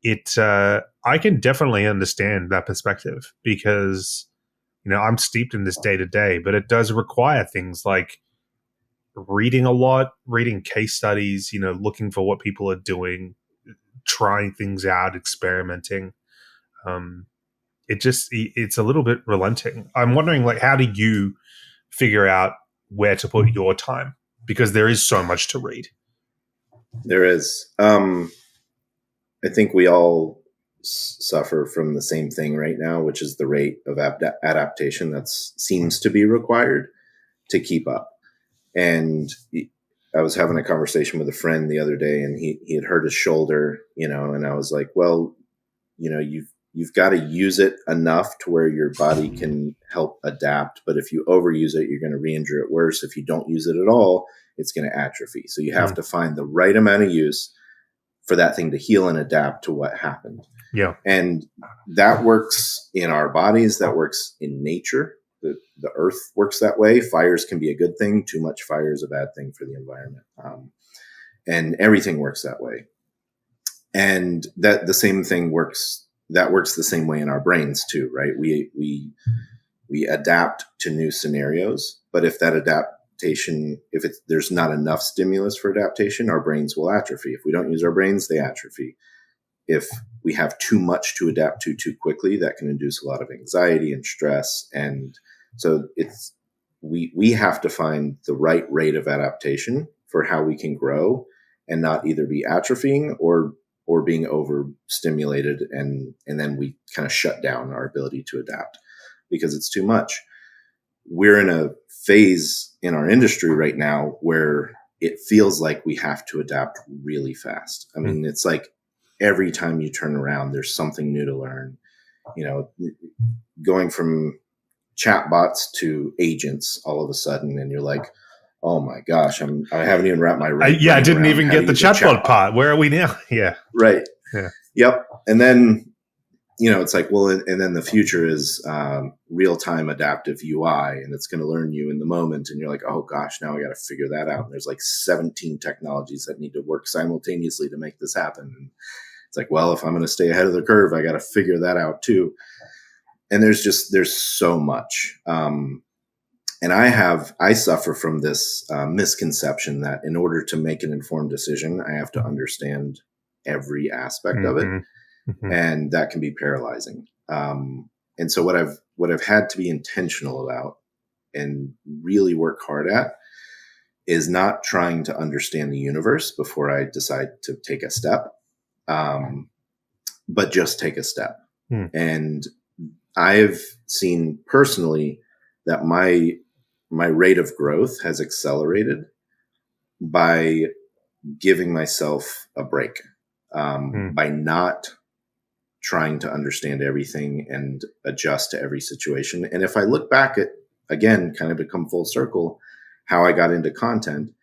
I can definitely understand that perspective, because I'm steeped in this day to day, but it does require things like reading a lot, reading case studies, looking for what people are doing, trying things out, experimenting. It's a little bit relenting. I'm wondering, like, how do you figure out where to put your time? Because there is so much to read. There is. I think we all suffer from the same thing right now, which is the rate of adaptation that seems to be required to keep up. And I was having a conversation with a friend the other day, and he had hurt his shoulder, and I was like, well, you've got to use it enough to where your body can help adapt. But if you overuse it, you're going to re-injure it worse. If you don't use it at all, it's going to atrophy. So you have to find the right amount of use for that thing to heal and adapt to what happened. Yeah. And that works in our bodies. That works in nature. The earth works that way. Fires can be a good thing. Too much fire is a bad thing for the environment. And everything works that way. And that the same thing works. That works the same way in our brains too, right? We adapt to new scenarios, but if that adaptation, there's not enough stimulus for adaptation, our brains will atrophy. If we don't use our brains, they atrophy. If we have too much to adapt to too quickly, that can induce a lot of anxiety and stress. And so we have to find the right rate of adaptation for how we can grow and not either be atrophying or being overstimulated, and then we kind of shut down our ability to adapt because it's too much. We're in a phase in our industry right now where it feels like we have to adapt really fast. I mean, it's like every time you turn around, there's something new to learn. Going from chatbots to agents all of a sudden, and you're like, oh my gosh, I haven't even wrapped my brain. I didn't even get the chatbot part. Where are we now? Yeah. Right. Yeah. Yep. And then, it's like, well, and then the future is real-time adaptive UI, and it's going to learn you in the moment. And you're like, oh gosh, now I got to figure that out. And there's like 17 technologies that need to work simultaneously to make this happen. And it's like, well, if I'm going to stay ahead of the curve, I got to figure that out too. And there's so much. And I suffer from this misconception that in order to make an informed decision, I have to understand every aspect of it. Mm-hmm. And that can be paralyzing. And so what I've had to be intentional about and really work hard at is not trying to understand the universe before I decide to take a step, but just take a step. And I've seen personally that my rate of growth has accelerated by giving myself a break, by not trying to understand everything and adjust to every situation. And if I look back at, again, kind of to come full circle, how I got into content,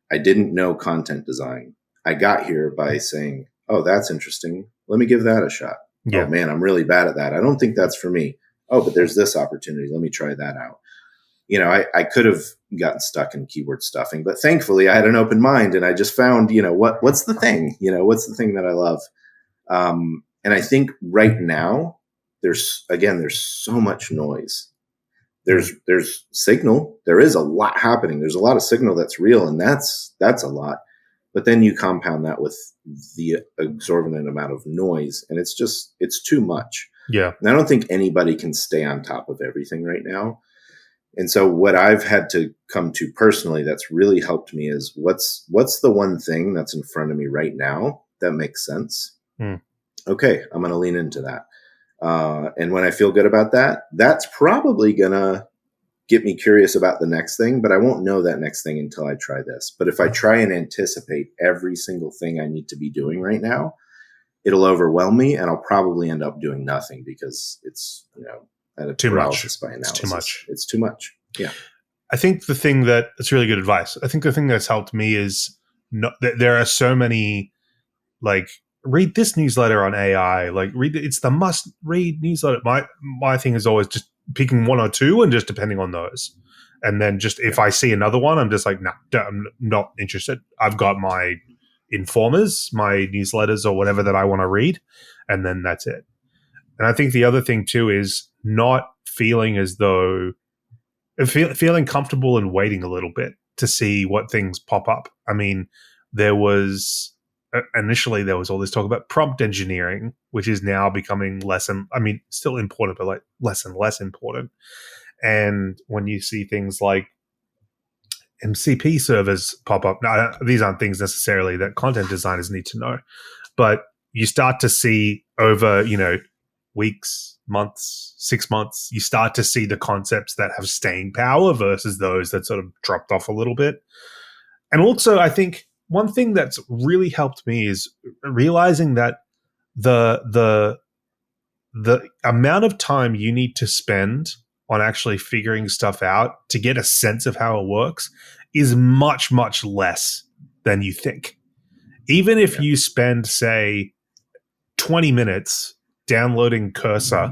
I didn't know content design. I got here by saying, oh, that's interesting. Let me give that a shot. Yeah. Oh man, I'm really bad at that. I don't think that's for me. Oh, but there's this opportunity. Let me try that out. I could have gotten stuck in keyword stuffing. But thankfully, I had an open mind, and I just found, what's the thing? What's the thing that I love? And I think right now, there's so much noise. There's signal. There is a lot happening. There's a lot of signal that's real, and that's a lot. But then you compound that with the exorbitant amount of noise, and it's too much. Yeah. And I don't think anybody can stay on top of everything right now. And so what I've had to come to personally that's really helped me is what's the one thing that's in front of me right now that makes sense? Okay, I'm going to lean into that. And when I feel good about that, that's probably going to get me curious about the next thing, but I won't know that next thing until I try this. But if I try and anticipate every single thing I need to be doing right now, it'll overwhelm me, and I'll probably end up doing nothing because it's, at a paralysis by analysis. It's too much. It's too much. Yeah. I think it's really good advice. I think the thing that's helped me is there are so many, like, read this newsletter on AI, like it's the must read newsletter. My thing is always just picking one or two and just depending on those. And then just if I see another one, I'm just like, no, I'm not interested. I've got my informers, my newsletters or whatever that I want to read. And then that's it. And I think the other thing too is not feeling as though feeling comfortable and waiting a little bit to see what things pop up. I mean, initially there was all this talk about prompt engineering, which is now becoming still important, but like less and less important. And when you see things like MCP servers pop up, now these aren't things necessarily that content designers need to know, but you start to see over, weeks, months, 6 months, you start to see the concepts that have staying power versus those that sort of dropped off a little bit. And also, I think one thing that's really helped me is realizing that the amount of time you need to spend on actually figuring stuff out to get a sense of how it works is much, much less than you think. Even if you spend, say, 20 minutes downloading Cursor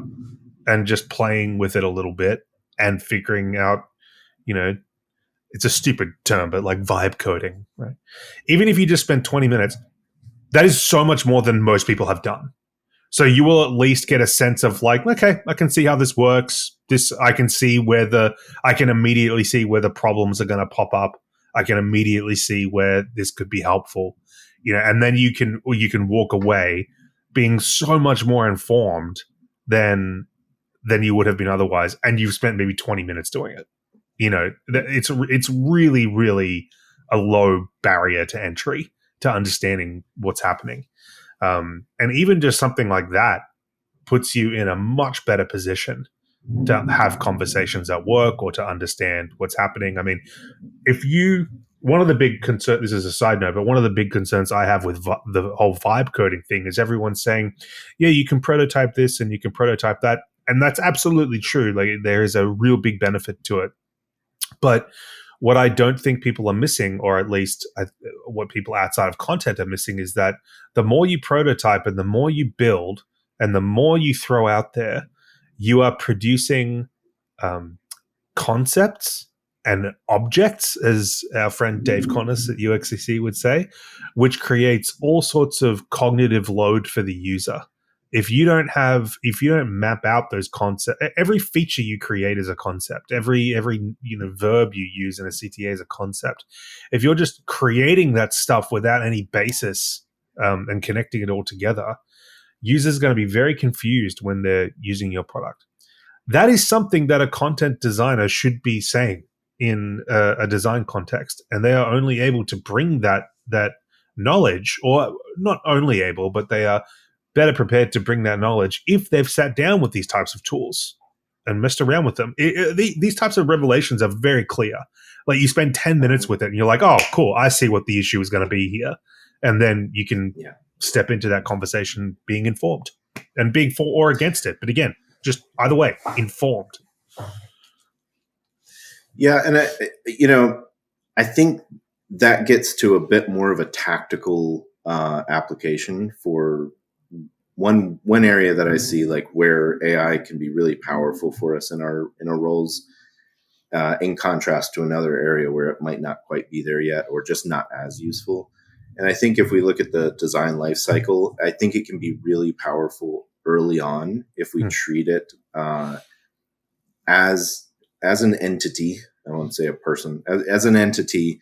and just playing with it a little bit and figuring out, it's a stupid term, but like vibe coding, right? Even if you just spend 20 minutes, that is so much more than most people have done. So you will at least get a sense of like, okay, I can see how this works. I can immediately see where the problems are going to pop up. I can immediately see where this could be helpful, and then you can walk away being so much more informed than you would have been otherwise. And you've spent maybe 20 minutes doing it. It's really, really a low barrier to entry to understanding what's happening. And even just something like that puts you in a much better position to have conversations at work or to understand what's happening. I mean, one of the big concerns, this is a side note, but one of the big concerns I have with the whole vibe coding thing is everyone's saying, yeah, you can prototype this and you can prototype that. And that's absolutely true. Like, there is a real big benefit to it. But what I don't think people are missing, or at least what people outside of content are missing, is that the more you prototype and the more you build and the more you throw out there, you are producing concepts and objects, as our friend Dave Connors at UXCC would say, which creates all sorts of cognitive load for the user. If you don't map out those concepts, every feature you create is a concept. Every verb you use in a CTA is a concept. If you're just creating that stuff without any basis and connecting it all together, users are going to be very confused when they're using your product. That is something that a content designer should be saying in a design context, and they are only able to bring that knowledge, or not only able, but they are better prepared to bring that knowledge if they've sat down with these types of tools and messed around with them. These types of revelations are very clear. Like, you spend 10 minutes with it and you're like, oh, cool, I see what the issue is going to be here. And then you can step into that conversation being informed and being for or against it. But again, just either way, informed. Yeah. And I think that gets to a bit more of a tactical application for one area that I see, like, where AI can be really powerful for us in our roles. in contrast to another area where it might not quite be there yet or just not as useful. And I think if we look at the design life cycle, I think it can be really powerful early on if we treat it as an entity. I won't say a person, as an entity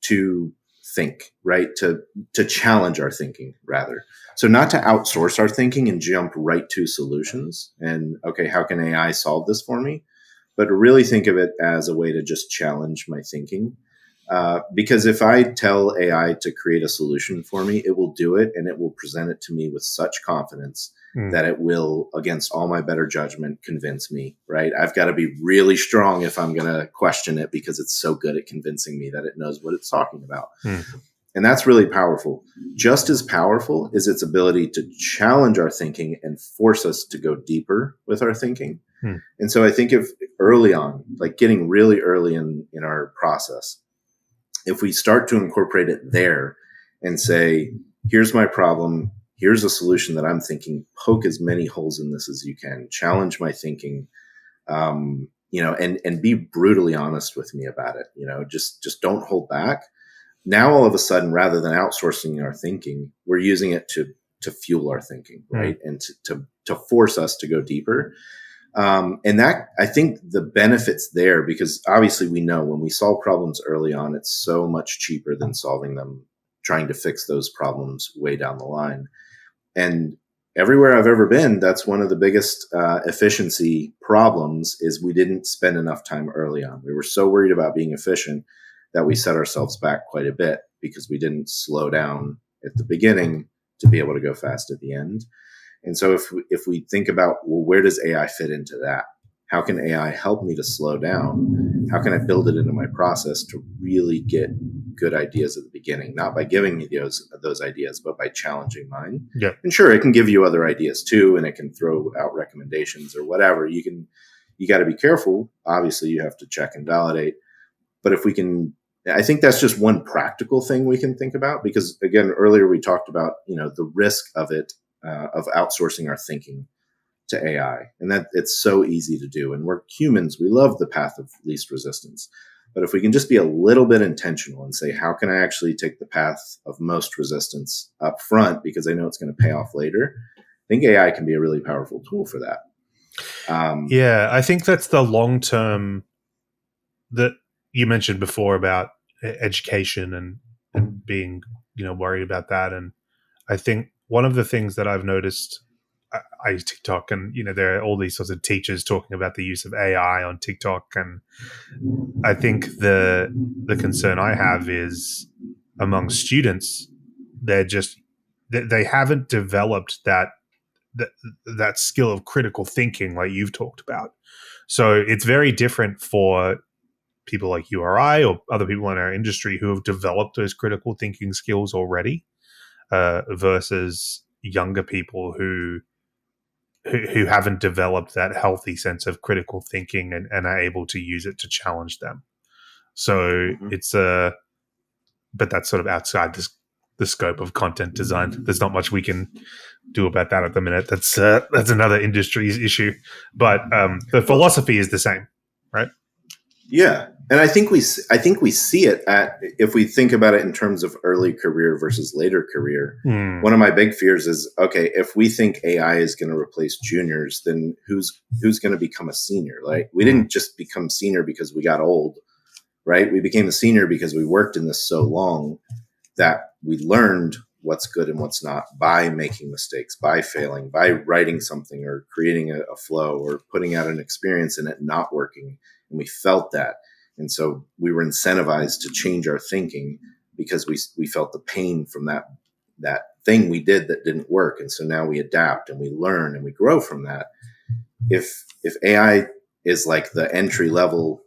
to think, right? To challenge our thinking rather. So not to outsource our thinking and jump right to solutions and, okay, how can AI solve this for me? But to really think of it as a way to just challenge my thinking. Because if I tell AI to create a solution for me, it will do it and it will present it to me with such confidence that it will, against all my better judgment, convince me, right? I've got to be really strong if I'm going to question it because it's so good at convincing me that it knows what it's talking about. And that's really powerful. Just as powerful is its ability to challenge our thinking and force us to go deeper with our thinking. And so I think if early on, like getting really early in our process, if we start to incorporate it there and say, here's my problem, here's a solution that I'm thinking, poke as many holes in this as you can, challenge my thinking, and be brutally honest with me about it. Just don't hold back. Now, all of a sudden, rather than outsourcing our thinking, we're using it to fuel our thinking, right? And to force us to go deeper. And that, I think the benefits there, because obviously we know when we solve problems early on, it's so much cheaper than solving them, trying to fix those problems way down the line. And everywhere I've ever been, that's one of the biggest efficiency problems is we didn't spend enough time early on. We were so worried about being efficient that we set ourselves back quite a bit because we didn't slow down at the beginning to be able to go fast at the end. And so if we think about, well, where does AI fit into that? How can AI help me to slow down? How can I build it into my process to really get good ideas at the beginning? Not by giving me those ideas, but by challenging mine. Yeah. And sure, it can give you other ideas too, and it can throw out recommendations or whatever. You got to be careful. Obviously, you have to check and validate. But if we can, I think that's just one practical thing we can think about, because again, earlier we talked about, the risk of it, of outsourcing our thinking to AI, and that it's so easy to do. And we're humans, we love the path of least resistance. But if we can just be a little bit intentional and say, how can I actually take the path of most resistance up front, because I know it's going to pay off later, I think AI can be a really powerful tool for that. I think that's the long term that you mentioned before about education and being, worried about that. And I think one of the things that I've noticed, I TikTok, and there are all these sorts of teachers talking about the use of AI on TikTok, and I think the concern I have is among students, they haven't developed that skill of critical thinking like you've talked about. So it's very different for people like you or I or other people in our industry who have developed those critical thinking skills already, versus younger people who haven't developed that healthy sense of critical thinking and are able to use it to challenge them. So it's but that's sort of outside the scope of content design. There's not much we can do about that at the minute. That's another industry's issue. But the philosophy is the same, right? Yeah, and I think we see it if we think about it in terms of early career versus later career. One of my big fears is, okay, if we think AI is going to replace juniors, then who's going to become a senior? Like, we didn't just become senior because we got old, right? We became a senior because we worked in this so long that we learned what's good and what's not by making mistakes, by failing, by writing something or creating a flow or putting out an experience and it not working. And we felt that. And so we were incentivized to change our thinking because we felt the pain from that thing we did that didn't work. And so now we adapt and we learn and we grow from that. If AI is like the entry level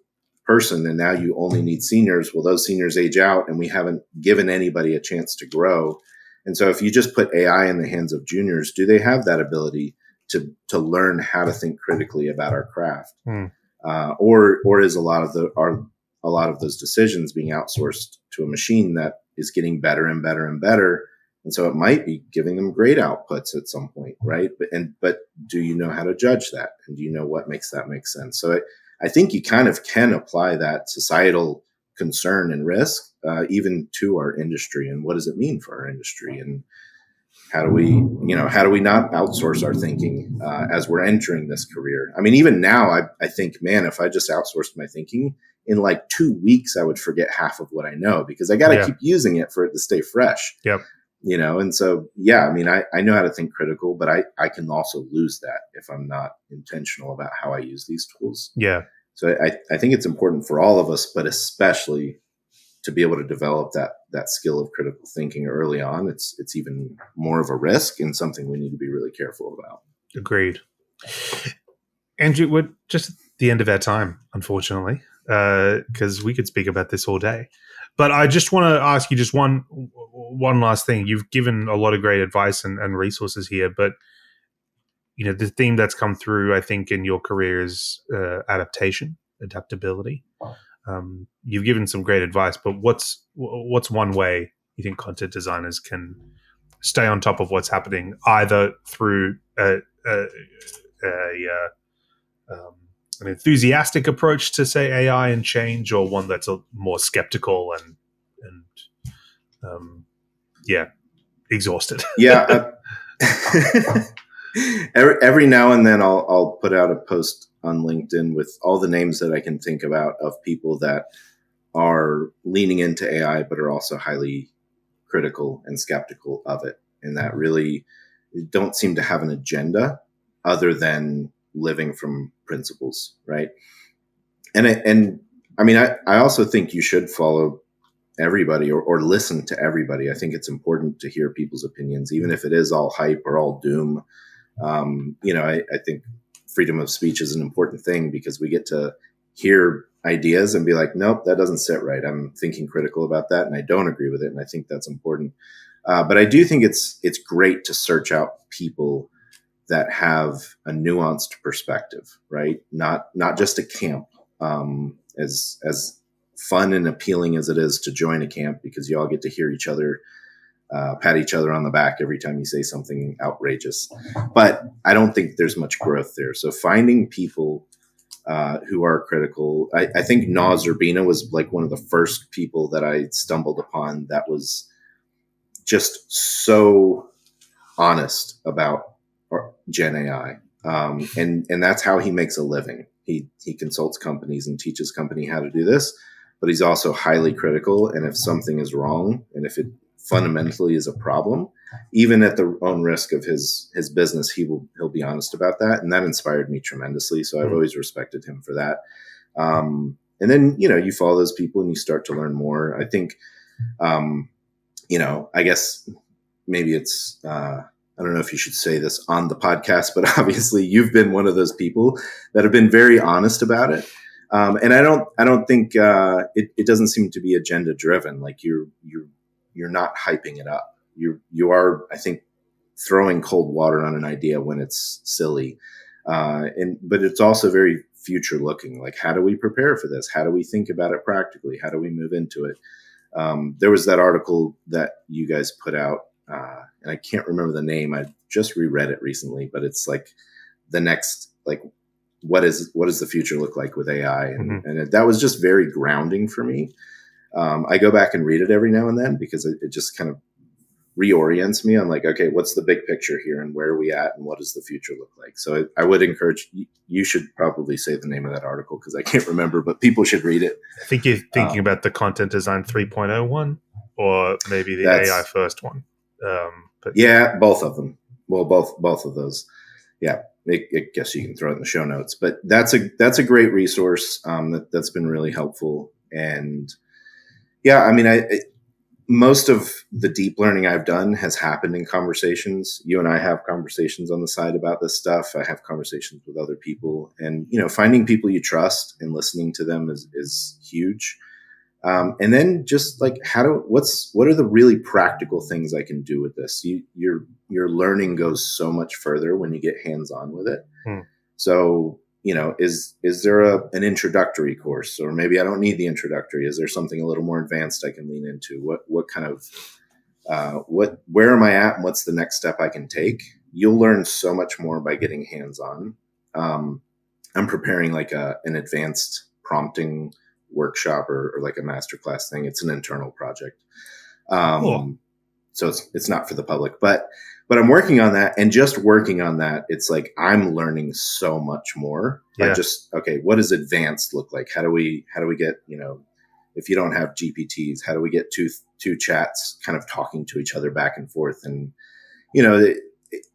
person and now you only need seniors, well, those seniors age out and we haven't given anybody a chance to grow. And so if you just put AI in the hands of juniors, do they have that ability to learn how to think critically about our craft? Or is a lot of those decisions being outsourced to a machine that is getting better and better and better, and so it might be giving them great outputs at some point, right? But do you know how to judge that, and do you know what makes that make sense? So I think you kind of can apply that societal concern and risk even to our industry. And what does it mean for our industry? And how do we not outsource our thinking as we're entering this career? I mean, even now, I think, man, if I just outsourced my thinking, in like 2 weeks, I would forget half of what I know because I got to keep using it for it to stay fresh. Yep. And so, I mean, I know how to think critical, but I can also lose that if I'm not intentional about how I use these tools. Yeah. So I think it's important for all of us, but especially to be able to develop that skill of critical thinking early on. It's even more of a risk and something we need to be really careful about. Agreed. Andrew, we're just at the end of our time, unfortunately, because we could speak about this all day. But I just want to ask you just one last thing. You've given a lot of great advice and resources here, but the theme that's come through, I think, in your career is adaptability. You've given some great advice, but what's one way you think content designers can stay on top of what's happening, either through an enthusiastic approach to, say, AI and change, or one that's a more skeptical and exhausted? Yeah. Every now and then I'll put out a post on LinkedIn with all the names that I can think about of people that are leaning into AI, but are also highly critical and skeptical of it. And that really don't seem to have an agenda other than living from principles. Right. And I mean, I also think you should follow everybody or listen to everybody. I think it's important to hear people's opinions, even if it is all hype or all doom. I think freedom of speech is an important thing because we get to hear ideas and be like, nope, that doesn't sit right. I'm thinking critical about that and I don't agree with it. And I think that's important. But I do think it's great to search out people that have a nuanced perspective, right? Not just a camp, as fun and appealing as it is to join a camp because you all get to hear each other pat each other on the back every time you say something outrageous. But I don't think there's much growth there. So finding people who are critical, I think Naz Urbina was like one of the first people that I stumbled upon that was just so honest about Gen AI. And that's how he makes a living. He consults companies and teaches company how to do this, but he's also highly critical. And if something is wrong, and if it fundamentally is a problem, even at the own risk of his business, he'll be honest about that. And that inspired me tremendously. So I've always respected him for that. And then, you follow those people and you start to learn more. I think, I guess maybe it's, I don't know if you should say this on the podcast, but obviously you've been one of those people that have been very honest about it. And I don't think it doesn't seem to be agenda driven. Like you're not hyping it up. You are, I think, throwing cold water on an idea when it's silly. But it's also very future looking. Like, how do we prepare for this? How do we think about it practically? How do we move into it? There was that article that you guys put out, and I can't remember the name. I just reread it recently, but it's like the next, like, what does the future look like with AI? And that was just very grounding for me. I go back and read it every now and then because it just kind of reorients me on like, okay, what's the big picture here and where are we at and what does the future look like? So I would encourage you should probably say the name of that article because I can't remember, but people should read it. I think you're thinking about the Content Design 3.0 one or maybe the AI first one. Yeah, both of them. Well, both of those. Yeah. I guess you can throw it in the show notes, but that's a great resource that's been really helpful. And yeah, I mean, most of the deep learning I've done has happened in conversations. You and I have conversations on the side about this stuff. I have conversations with other people, and finding people you trust and listening to them is huge. And then just like what are the really practical things I can do with this? Your learning goes so much further when you get hands on with it. So is there an introductory course, or maybe I don't need the introductory? Is there something a little more advanced I can lean into? What kind of where am I at, and what's the next step I can take? You'll learn so much more by getting hands on. I'm preparing like an advanced prompting workshop or like a masterclass thing. It's an internal project. Cool. So it's not for the public, but I'm working on that, and just working on that, it's like I'm learning so much more by just, okay, what does advanced look like? How do we get, if you don't have GPTs, how do we get two chats kind of talking to each other back and forth? And,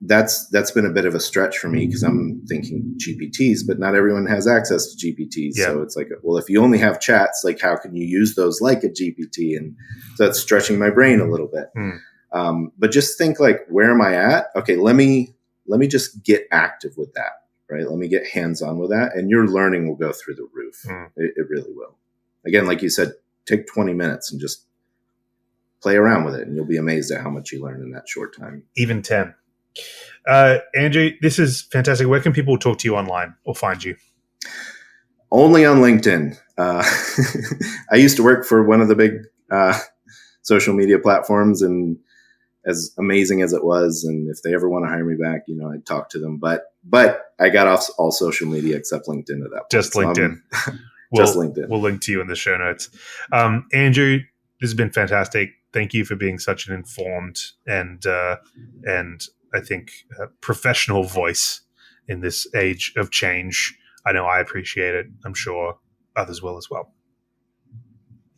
that's been a bit of a stretch for me because I'm thinking GPTs, but not everyone has access to GPTs. Yeah. So it's like, well, if you only have chats, like how can you use those like a GPT? And so that's stretching my brain a little bit. But just think like, where am I at? Okay, let me just get active with that, right? Let me get hands-on with that, and your learning will go through the roof. It really will. Again, like you said, take 20 minutes and just play around with it, and you'll be amazed at how much you learn in that short time. Even 10. Andrew, this is fantastic. Where can people talk to you online or find you? Only on LinkedIn. I used to work for one of the big social media platforms, and as amazing as it was, and if they ever want to hire me back, I'd talk to them. But I got off all social media except LinkedIn at that point. Just LinkedIn. Just LinkedIn. We'll link to you in the show notes. Andrew, this has been fantastic. Thank you for being such an informed and I think professional voice in this age of change. I know I appreciate it. I'm sure others will as well.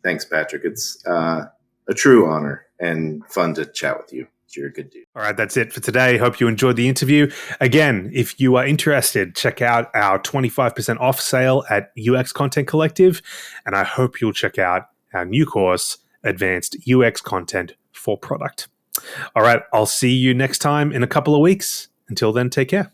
Thanks, Patrick. It's a true honor and fun to chat with you. You're a good dude. All right, that's it for today. Hope you enjoyed the interview. Again, if you are interested, check out our 25% off sale at UX Content Collective. And I hope you'll check out our new course, Advanced UX Content for Product. All right, I'll see you next time in a couple of weeks. Until then, take care.